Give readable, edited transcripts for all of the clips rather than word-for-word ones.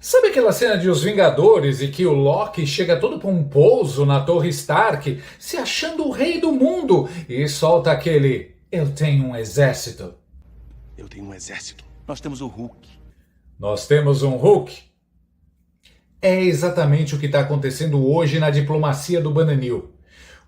Sabe aquela cena de Os Vingadores e que o Loki chega todo pomposo na Torre Stark, se achando o rei do mundo, e solta aquele "Eu tenho um exército"? Eu tenho um exército. Nós temos o Hulk. Nós temos um Hulk? É exatamente o que está acontecendo hoje na diplomacia do Bananil.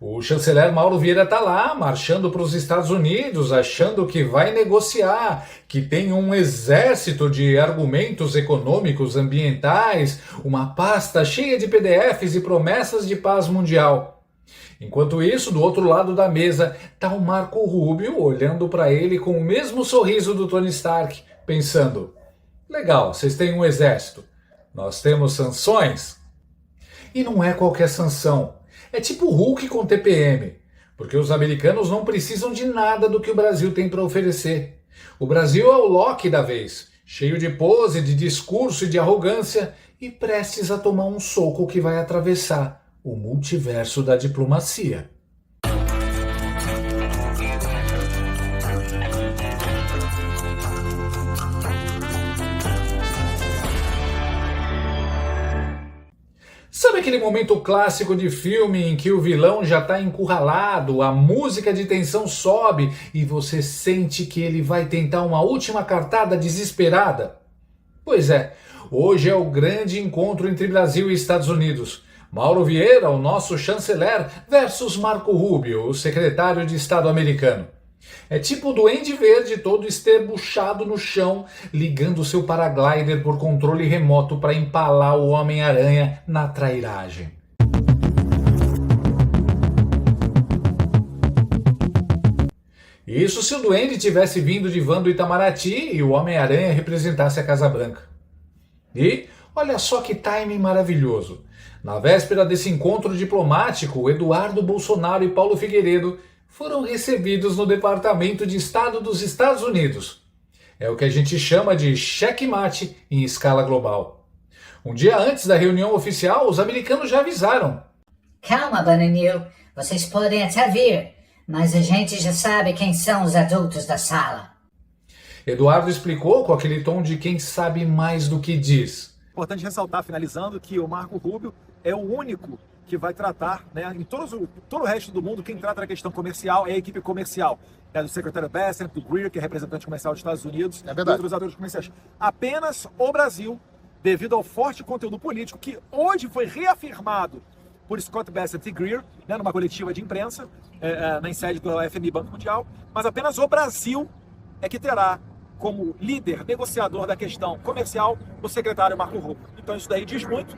O chanceler Mauro Vieira está lá, marchando para os Estados Unidos, achando que vai negociar, que tem um exército de argumentos econômicos, ambientais, uma pasta cheia de PDFs e promessas de paz mundial. Enquanto isso, do outro lado da mesa, está o Marco Rubio olhando para ele com o mesmo sorriso do Tony Stark, pensando: legal, vocês têm um exército, nós temos sanções? E não é qualquer sanção. É tipo Hulk com TPM, porque os americanos não precisam de nada do que o Brasil tem para oferecer. O Brasil é o Loki da vez, cheio de pose, de discurso e de arrogância, e prestes a tomar um soco que vai atravessar o multiverso da diplomacia. Sabe aquele momento clássico de filme em que o vilão já está encurralado, a música de tensão sobe e você sente que ele vai tentar uma última cartada desesperada? Pois é, hoje é o grande encontro entre Brasil e Estados Unidos. Mauro Vieira, o nosso chanceler, versus Marco Rubio, o secretário de Estado americano. É tipo o Duende Verde todo esterbuchado no chão, ligando seu paraglider por controle remoto para empalar o Homem-Aranha na trairagem. Isso se o Duende tivesse vindo de van do Itamaraty e o Homem-Aranha representasse a Casa Branca. E olha só que timing maravilhoso. Na véspera desse encontro diplomático, Eduardo Bolsonaro e Paulo Figueiredo foram recebidos no Departamento de Estado dos Estados Unidos. É o que a gente chama de checkmate em escala global. Um dia antes da reunião oficial, os americanos já avisaram: calma, Bananil, vocês podem até vir, mas a gente já sabe quem são os adultos da sala. Eduardo explicou com aquele tom de quem sabe mais do que diz. Importante ressaltar, finalizando, que o Marco Rubio é o único que vai tratar, né, em todo o resto do mundo, quem trata da questão comercial é a equipe comercial. É do secretário Bessent, do Greer, que é representante comercial dos Estados Unidos, e outros atores comerciais. Apenas o Brasil, devido ao forte conteúdo político, que hoje foi reafirmado por Scott Bessent e Greer, né, numa coletiva de imprensa, na sede do FMI Banco Mundial, mas apenas o Brasil é que terá como líder, negociador da questão comercial, o secretário Marco Rubio. Então isso daí diz muito.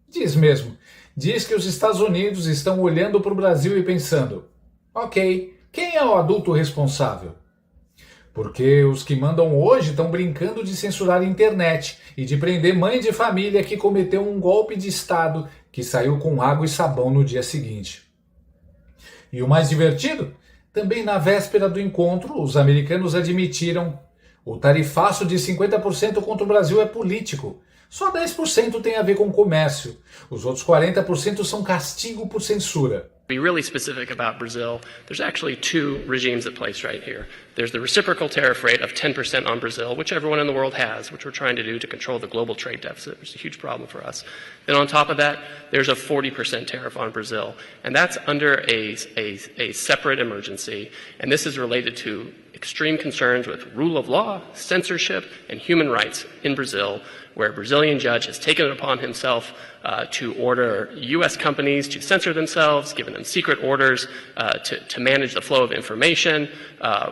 Diz mesmo. Diz que os Estados Unidos estão olhando para o Brasil e pensando: ok, quem é o adulto responsável? Porque os que mandam hoje estão brincando de censurar a internet e de prender mãe de família que cometeu um golpe de Estado que saiu com água e sabão no dia seguinte. E o mais divertido? Também na véspera do encontro, os americanos admitiram: o tarifaço de 50% contra o Brasil é político. Só 10% tem a ver com comércio. Os outros 40% são castigo por censura. To be really specific about Brazil, there's actually two regimes at place right here. There's the reciprocal tariff rate of 10% on Brazil, which everyone in the world has, which we're trying to do to control the global trade deficit, which is a huge problem for us. Then on top of that, there's a 40% tariff on Brazil, and that's under a separate emergency, and this is related to extreme concerns with rule of law, censorship, and human rights in Brazil, where a Brazilian judge has taken it upon himself to order U.S. companies to censor themselves, given them secret orders to manage the flow of information,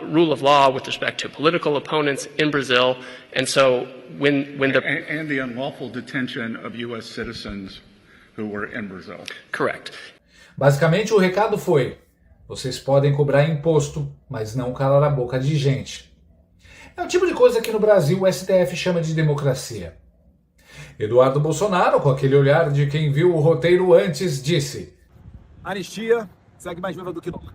rule of law with respect to political opponents in Brazil. And so when the... And the unlawful detention of U.S. citizens who were in Brazil. Correct. Basicamente o recado foi: vocês podem cobrar imposto, mas não calar a boca de gente. É o tipo de coisa que no Brasil o STF chama de democracia. Eduardo Bolsonaro, com aquele olhar de quem viu o roteiro antes, disse: anistia segue mais viva do que nunca.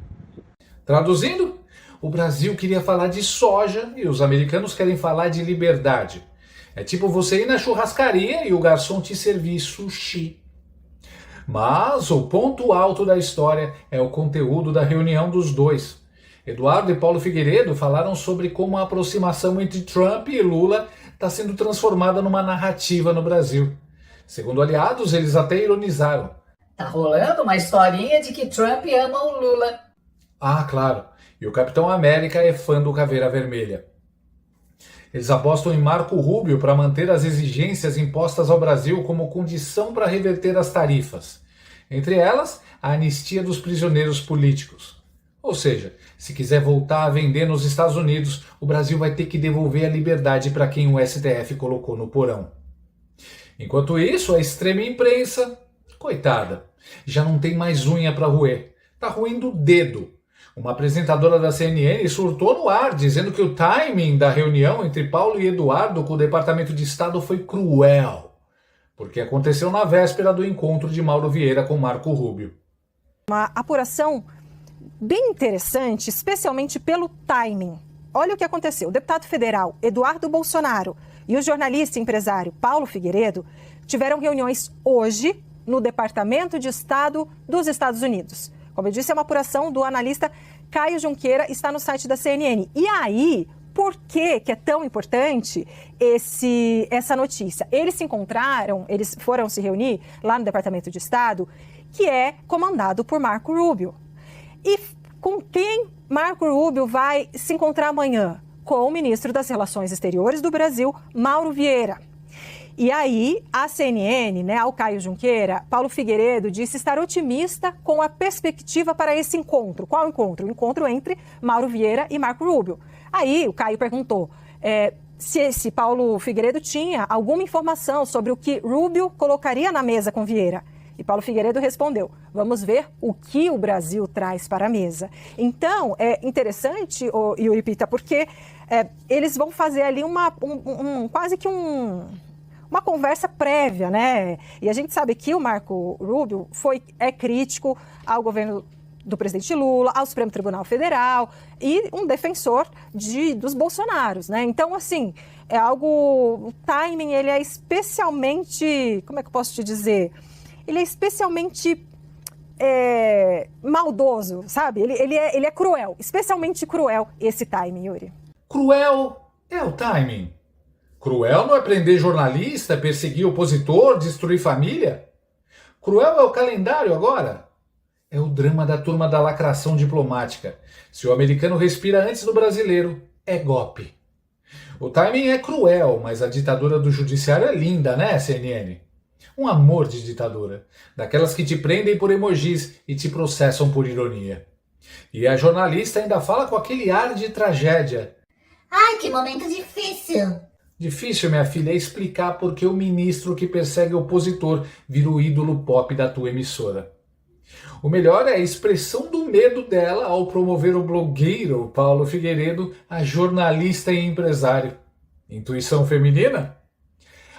Traduzindo, o Brasil queria falar de soja e os americanos querem falar de liberdade. É tipo você ir na churrascaria e o garçom te servir sushi. Mas o ponto alto da história é o conteúdo da reunião dos dois. Eduardo e Paulo Figueiredo falaram sobre como a aproximação entre Trump e Lula está sendo transformada numa narrativa no Brasil. Segundo aliados, eles até ironizaram. Tá rolando uma historinha de que Trump ama o Lula. Ah, claro. E o Capitão América é fã do Caveira Vermelha. Eles apostam em Marco Rubio para manter as exigências impostas ao Brasil como condição para reverter as tarifas. Entre elas, a anistia dos prisioneiros políticos. Ou seja, se quiser voltar a vender nos Estados Unidos, o Brasil vai ter que devolver a liberdade para quem o STF colocou no porão. Enquanto isso, a extrema imprensa, coitada, já não tem mais unha para roer. Tá roendo o dedo. Uma apresentadora da CNN surtou no ar, dizendo que o timing da reunião entre Paulo e Eduardo com o Departamento de Estado foi cruel, porque aconteceu na véspera do encontro de Mauro Vieira com Marco Rubio. Uma apuração bem interessante, especialmente pelo timing. Olha o que aconteceu. O deputado federal Eduardo Bolsonaro e o jornalista e empresário Paulo Figueiredo tiveram reuniões hoje no Departamento de Estado dos Estados Unidos. Como eu disse, é uma apuração do analista Caio Junqueira, está no site da CNN. E aí, por que é tão importante essa notícia? Eles se encontraram, eles foram se reunir lá no Departamento de Estado, que é comandado por Marco Rubio. E com quem Marco Rubio vai se encontrar amanhã? Com o ministro das Relações Exteriores do Brasil, Mauro Vieira. E aí, a CNN, ao Caio Junqueira, Paulo Figueiredo disse estar otimista com a perspectiva para esse encontro. Qual encontro? O encontro entre Mauro Vieira e Marco Rubio. Aí, o Caio perguntou se Paulo Figueiredo tinha alguma informação sobre o que Rubio colocaria na mesa com Vieira. E Paulo Figueiredo respondeu, vamos ver o que o Brasil traz para a mesa. Então, é interessante, Yuri Pita, porque eles vão fazer ali quase que uma conversa prévia, né? E a gente sabe que o Marco Rubio é crítico ao governo do presidente Lula, ao Supremo Tribunal Federal e um defensor dos Bolsonaros, né? Então, assim, é algo... O timing, ele é especialmente... Como é que eu posso te dizer? Ele é especialmente maldoso, sabe? Ele é cruel, especialmente cruel esse timing, Yuri. Cruel é o timing. Cruel não é prender jornalista, perseguir opositor, destruir família? Cruel é o calendário agora? É o drama da turma da lacração diplomática. Se o americano respira antes do brasileiro, é golpe. O timing é cruel, mas a ditadura do judiciário é linda, né, CNN? Um amor de ditadura. Daquelas que te prendem por emojis e te processam por ironia. E a jornalista ainda fala com aquele ar de tragédia. Ai, que momento difícil. Difícil, minha filha, é explicar por que o ministro que persegue o opositor vira o ídolo pop da tua emissora. O melhor é a expressão do medo dela ao promover o blogueiro Paulo Figueiredo a jornalista e empresário. Intuição feminina?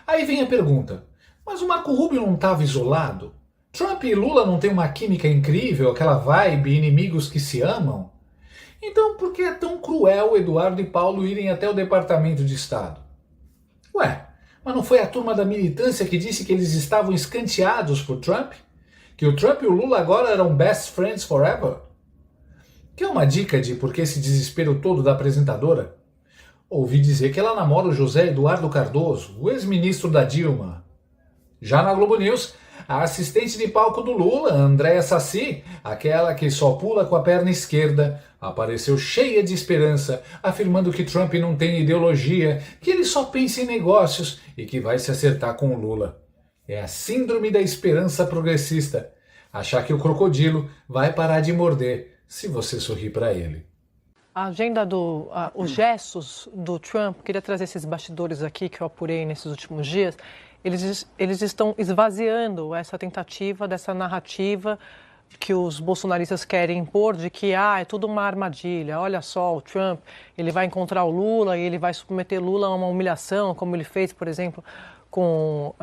Aí vem a pergunta, mas o Marco Rubio não estava isolado? Trump e Lula não têm uma química incrível, aquela vibe, inimigos que se amam? Então por que é tão cruel Eduardo e Paulo irem até o Departamento de Estado? Ué, mas não foi a turma da militância que disse que eles estavam escanteados por Trump? Que o Trump e o Lula agora eram best friends forever? Quer uma dica de por que esse desespero todo da apresentadora? Ouvi dizer que ela namora o José Eduardo Cardoso, o ex-ministro da Dilma. Já na Globo News, a assistente de palco do Lula, Andréa Saci, aquela que só pula com a perna esquerda, apareceu cheia de esperança, afirmando que Trump não tem ideologia, que ele só pensa em negócios e que vai se acertar com o Lula. É a síndrome da esperança progressista, achar que o crocodilo vai parar de morder se você sorrir para ele. A agenda os gestos do Trump, queria trazer esses bastidores aqui que eu apurei nesses últimos dias, eles estão esvaziando essa tentativa, dessa narrativa que os bolsonaristas querem impor de que é tudo uma armadilha. Olha só, o Trump, ele vai encontrar o Lula e ele vai submeter Lula a uma humilhação, como ele fez, por exemplo, com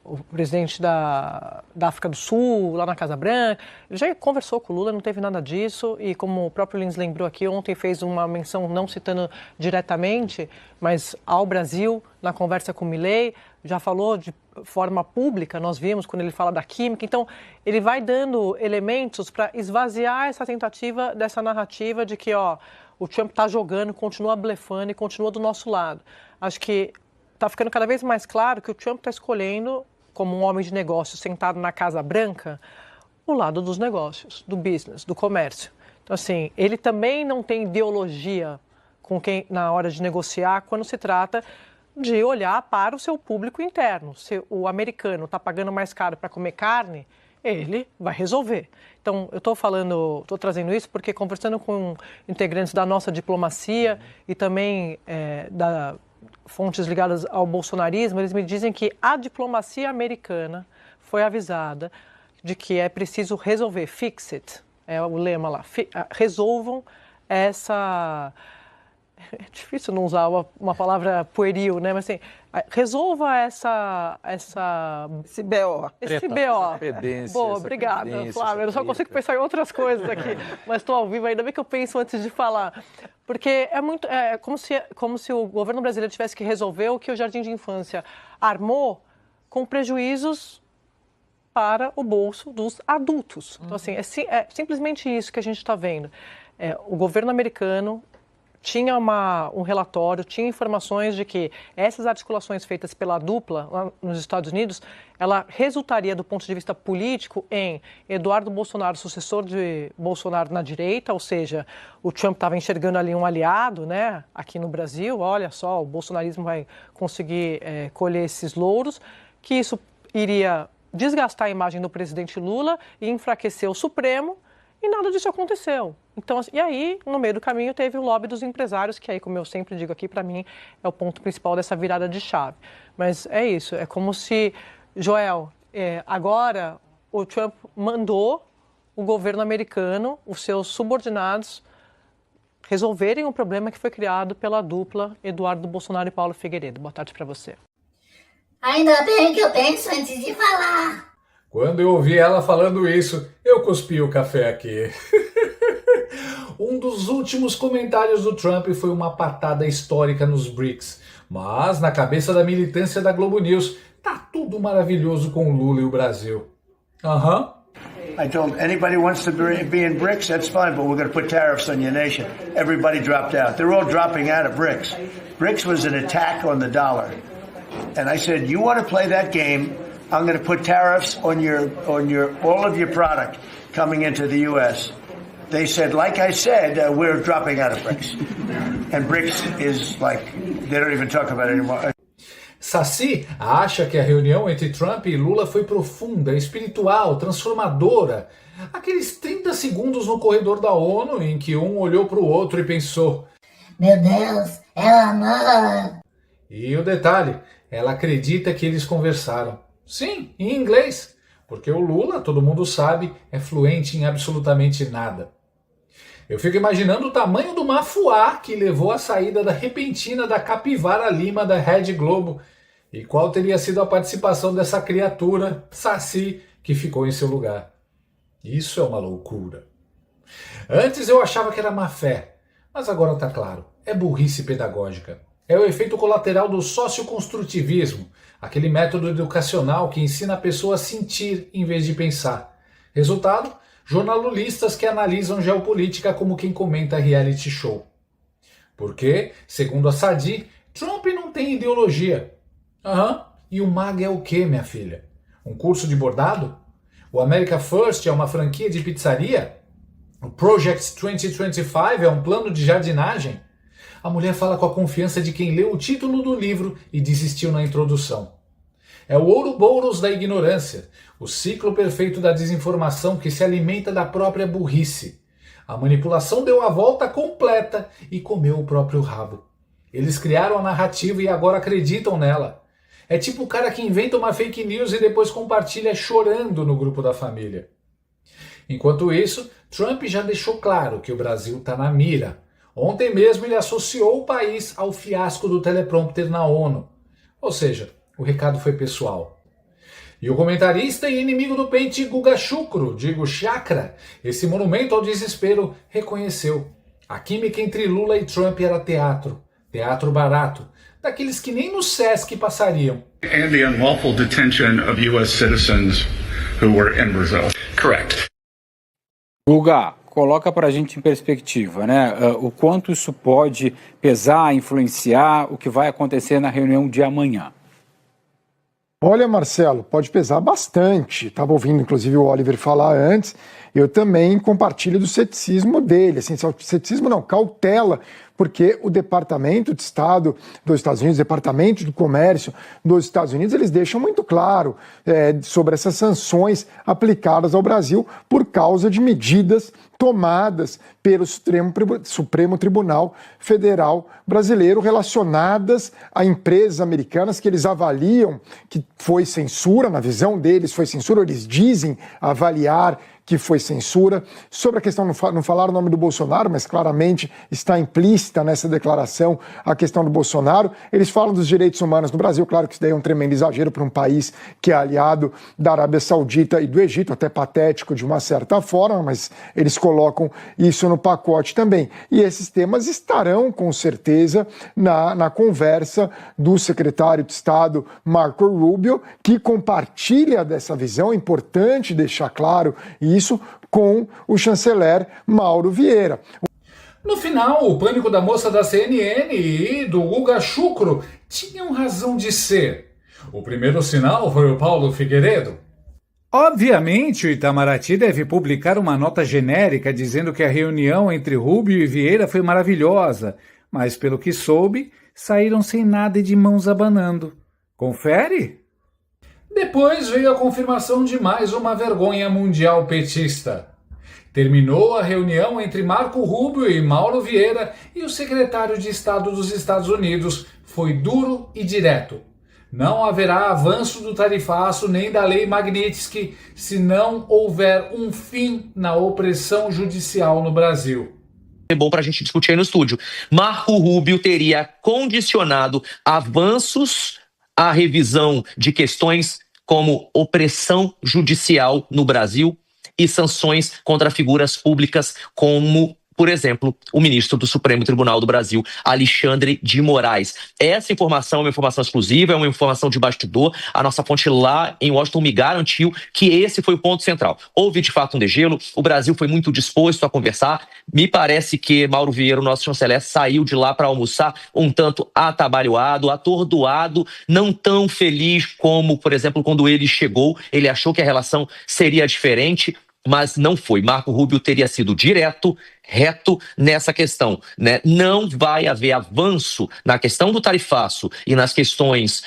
o presidente da África do Sul, lá na Casa Branca. Ele já conversou com o Lula, não teve nada disso, e como o próprio Lins lembrou aqui, ontem fez uma menção, não citando diretamente, mas ao Brasil, na conversa com o Milei, já falou de forma pública, nós vimos quando ele fala da química. Então, ele vai dando elementos para esvaziar essa tentativa, dessa narrativa de que o Trump está jogando, continua blefando e continua do nosso lado. Acho que está ficando cada vez mais claro que o Trump está escolhendo, como um homem de negócios sentado na Casa Branca, o lado dos negócios, do business, do comércio. Então, assim, ele também não tem ideologia com quem na hora de negociar quando se trata de olhar para o seu público interno. Se o americano está pagando mais caro para comer carne, ele vai resolver. Então, eu estou trazendo isso porque conversando com integrantes da nossa diplomacia e também fontes ligadas ao bolsonarismo, eles me dizem que a diplomacia americana foi avisada de que é preciso resolver, fix it, é o lema lá, resolvam essa... É difícil não usar uma palavra pueril, né? Mas assim, resolva esse BO. Esse BO. Boa, obrigada, Flávia. Eu só consigo pensar em outras coisas aqui, mas estou ao vivo, ainda bem que eu penso antes de falar. Porque é como se o governo brasileiro tivesse que resolver o que o Jardim de Infância armou com prejuízos para o bolso dos adultos. Então, assim, é simplesmente isso que a gente está vendo. O governo americano tinha um relatório, tinha informações de que essas articulações feitas pela dupla lá nos Estados Unidos, ela resultaria do ponto de vista político em Eduardo Bolsonaro, sucessor de Bolsonaro na direita, ou seja, o Trump estava enxergando ali um aliado, né, aqui no Brasil, olha só, o bolsonarismo vai conseguir colher esses louros, que isso iria desgastar a imagem do presidente Lula e enfraquecer o Supremo, e nada disso aconteceu. Então, e aí, no meio do caminho, teve o lobby dos empresários, que aí, como eu sempre digo aqui, para mim, é o ponto principal dessa virada de chave. Mas é isso, é como se, Joel, agora o Trump mandou o governo americano, os seus subordinados, resolverem o problema que foi criado pela dupla Eduardo Bolsonaro e Paulo Figueiredo. Boa tarde para você. Ainda bem que eu penso antes de falar. Quando eu ouvi ela falando isso, eu cuspi o café aqui. Um dos últimos comentários do Trump foi uma patada histórica nos BRICS. Mas na cabeça da militância da Globo News, tá tudo maravilhoso com o Lula e o Brasil. I told anybody wants to be in BRICS, that's fine, but we're going to put tariffs on your nation. Everybody dropped out. They're all dropping out of BRICS. BRICS was an attack on the dollar. And I said, you want to play that game, I'm going to put tariffs on all of your product coming into the U.S. They said, like I said, we're dropping out of BRICS. And BRICS is like, they don't even talk about it anymore. Saci acha que a reunião entre Trump e Lula foi profunda, espiritual, transformadora. Aqueles 30 segundos no corredor da ONU em que um olhou para o outro e pensou: meu Deus, é o amor. E o detalhe, ela acredita que eles conversaram. Sim, em inglês, porque o Lula, todo mundo sabe, é fluente em absolutamente nada. Eu fico imaginando o tamanho do mafuá que levou à saída repentina da Capivara Lima da Rede Globo e qual teria sido a participação dessa criatura, Saci, que ficou em seu lugar. Isso é uma loucura. Antes eu achava que era má fé, mas agora está claro, é burrice pedagógica. É o efeito colateral do socioconstrutivismo, aquele método educacional que ensina a pessoa a sentir em vez de pensar. Resultado? Jornalistas que analisam geopolítica como quem comenta reality show. Porque, segundo a Sadi, Trump não tem ideologia. E o MAGA é o quê, minha filha? Um curso de bordado? O America First é uma franquia de pizzaria? O Project 2025 é um plano de jardinagem? A mulher fala com a confiança de quem leu o título do livro e desistiu na introdução. É o Ouroboros da ignorância, o ciclo perfeito da desinformação que se alimenta da própria burrice. A manipulação deu a volta completa e comeu o próprio rabo. Eles criaram a narrativa e agora acreditam nela. É tipo o cara que inventa uma fake news e depois compartilha chorando no grupo da família. Enquanto isso, Trump já deixou claro que o Brasil está na mira. Ontem mesmo ele associou o país ao fiasco do teleprompter na ONU. Ou seja, o recado foi pessoal. E o comentarista e inimigo do pente Guga Chakra, esse monumento ao desespero, reconheceu. A química entre Lula e Trump era teatro. Teatro barato. Daqueles que nem no Sesc passariam. And the unlawful detention of U.S. citizens who were in Brazil. Correct. Guga, coloca para a gente em perspectiva, né? O quanto isso pode pesar, influenciar o que vai acontecer na reunião de amanhã. Olha, Marcelo, pode pesar bastante. Estava ouvindo, inclusive, o Oliver falar antes. Eu também compartilho do ceticismo dele. Assim, ceticismo não, cautela, porque o Departamento de Estado dos Estados Unidos, o Departamento do Comércio dos Estados Unidos, eles deixam muito claro sobre essas sanções aplicadas ao Brasil por causa de medidas tomadas pelo Supremo Tribunal Federal Brasileiro relacionadas a empresas americanas que eles avaliam que foi censura, na visão deles foi censura, eles dizem avaliar que foi censura. Sobre a questão, não falar o nome do Bolsonaro, mas claramente está implícita nessa declaração a questão do Bolsonaro. Eles falam dos direitos humanos no Brasil, claro que isso daí é um tremendo exagero para um país que é aliado da Arábia Saudita e do Egito, até patético de uma certa forma, mas eles colocam isso no pacote também. E esses temas estarão, com certeza, na conversa do secretário de Estado, Marco Rubio, que compartilha dessa visão, é importante deixar claro isso, com o chanceler Mauro Vieira. No final, o pânico da moça da CNN e do Guga Chucro tinham razão de ser. O primeiro sinal foi o Paulo Figueiredo. Obviamente, o Itamaraty deve publicar uma nota genérica dizendo que a reunião entre Rubio e Vieira foi maravilhosa, mas pelo que soube, saíram sem nada e de mãos abanando. Confere? Depois veio a confirmação de mais uma vergonha mundial petista. Terminou a reunião entre Marco Rubio e Mauro Vieira e o secretário de Estado dos Estados Unidos foi duro e direto. Não haverá avanço do tarifaço nem da lei Magnitsky se não houver um fim na opressão judicial no Brasil. É bom para a gente discutir aí no estúdio. Marco Rubio teria condicionado avanços à revisão de questões como opressão judicial no Brasil e sanções contra figuras públicas como, por exemplo, o ministro do Supremo Tribunal do Brasil, Alexandre de Moraes. Essa informação é uma informação exclusiva, é uma informação de bastidor. A nossa fonte lá em Washington me garantiu que esse foi o ponto central. Houve, de fato, um degelo, o Brasil foi muito disposto a conversar. Me parece que Mauro Vieira, o nosso chanceler, saiu de lá para almoçar um tanto atabalhoado, atordoado, não tão feliz como, por exemplo, quando ele chegou. Ele achou que a relação seria diferente, mas não foi. Marco Rubio teria sido direto, reto nessa questão, né? Não vai haver avanço na questão do tarifaço e nas questões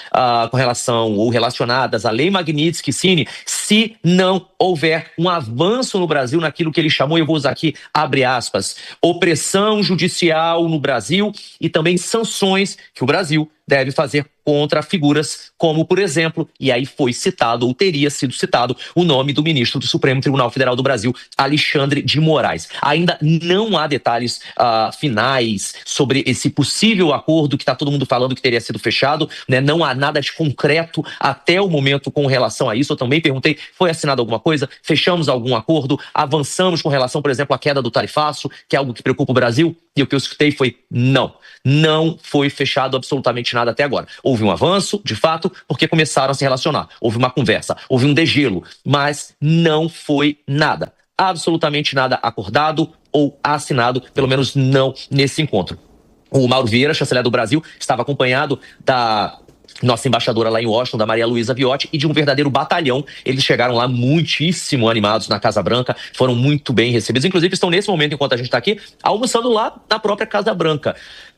com relação ou relacionadas à lei Magnitsky, Cine, se não houver um avanço no Brasil naquilo que ele chamou, eu vou usar aqui, abre aspas, opressão judicial no Brasil e também sanções que o Brasil deve fazer contra figuras como, por exemplo, e aí foi citado, ou teria sido citado, o nome do ministro do Supremo Tribunal Federal do Brasil, Alexandre de Moraes. Ainda não há detalhes finais sobre esse possível acordo que está todo mundo falando que teria sido fechado, né? Não há nada de concreto até o momento com relação a isso. Eu também perguntei, foi assinado alguma coisa? Fechamos algum acordo? Avançamos com relação, por exemplo, à queda do tarifaço, que é algo que preocupa o Brasil? E o que eu escutei foi não. Não foi fechado absolutamente nada até agora. Houve um avanço, de fato, porque começaram a se relacionar. Houve uma conversa, houve um degelo, mas não foi nada. Absolutamente nada acordado ou assinado, pelo menos não nesse encontro. O Mauro Vieira, chanceler do Brasil, estava acompanhado da nossa embaixadora lá em Washington, da Maria Luísa Viotti, e de um verdadeiro batalhão. Eles chegaram lá muitíssimo animados na Casa Branca, foram muito bem recebidos. Inclusive estão nesse momento, enquanto a gente está aqui, almoçando lá na própria Casa Branca.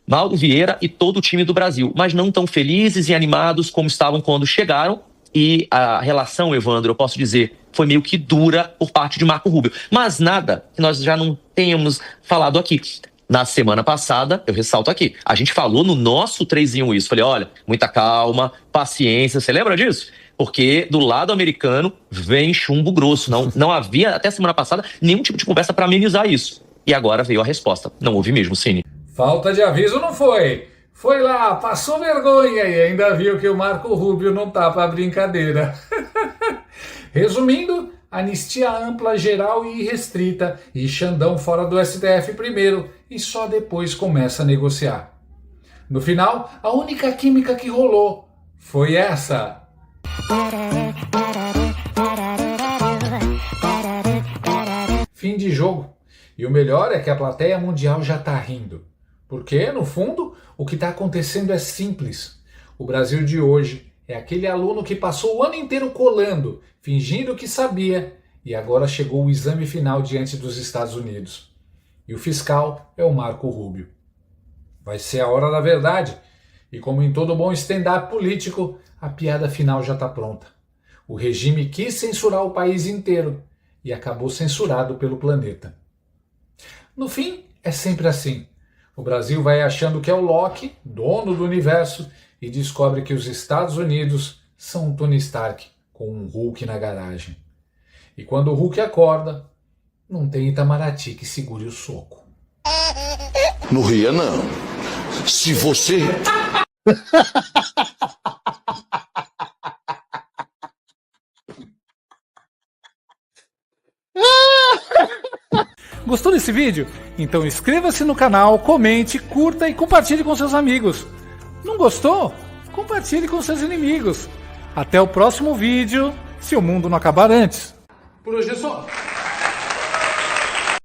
Mauro Vieira e todo o time do Brasil, mas não tão felizes e animados como estavam quando chegaram. E a relação, Evandro, eu posso dizer, foi meio que dura por parte de Marco Rubio. Mas nada que nós já não tenhamos falado aqui. Na semana passada, eu ressalto aqui, a gente falou no nosso 3 em 1 isso. Falei, olha, muita calma, paciência. Você lembra disso? Porque do lado americano vem chumbo grosso. Não havia, até semana passada, nenhum tipo de conversa para amenizar isso. E agora veio a resposta. Não houve mesmo, Cine. Falta de aviso não foi. Foi lá, passou vergonha e ainda viu que o Marco Rubio não tá pra brincadeira. Resumindo, anistia ampla, geral e irrestrita e Xandão fora do STF primeiro e só depois começa a negociar. No final, a única química que rolou foi essa. Fim de jogo. E o melhor é que a plateia mundial já está rindo. Porque, no fundo, o que está acontecendo é simples. O Brasil de hoje é aquele aluno que passou o ano inteiro colando, fingindo que sabia, e agora chegou o exame final diante dos Estados Unidos. E o fiscal é o Marco Rubio. Vai ser a hora da verdade. E como em todo bom stand-up político, a piada final já está pronta. O regime quis censurar o país inteiro e acabou censurado pelo planeta. No fim, é sempre assim. O Brasil vai achando que é o Loki, dono do universo, e descobre que os Estados Unidos são um Tony Stark com um Hulk na garagem. E quando o Hulk acorda, não tem Itamaraty que segure o soco. Não ria, não. Se você... Gostou desse vídeo? Então inscreva-se no canal, comente, curta e compartilhe com seus amigos. Não gostou? Compartilhe com seus inimigos. Até o próximo vídeo, se o mundo não acabar antes. Por hoje é só.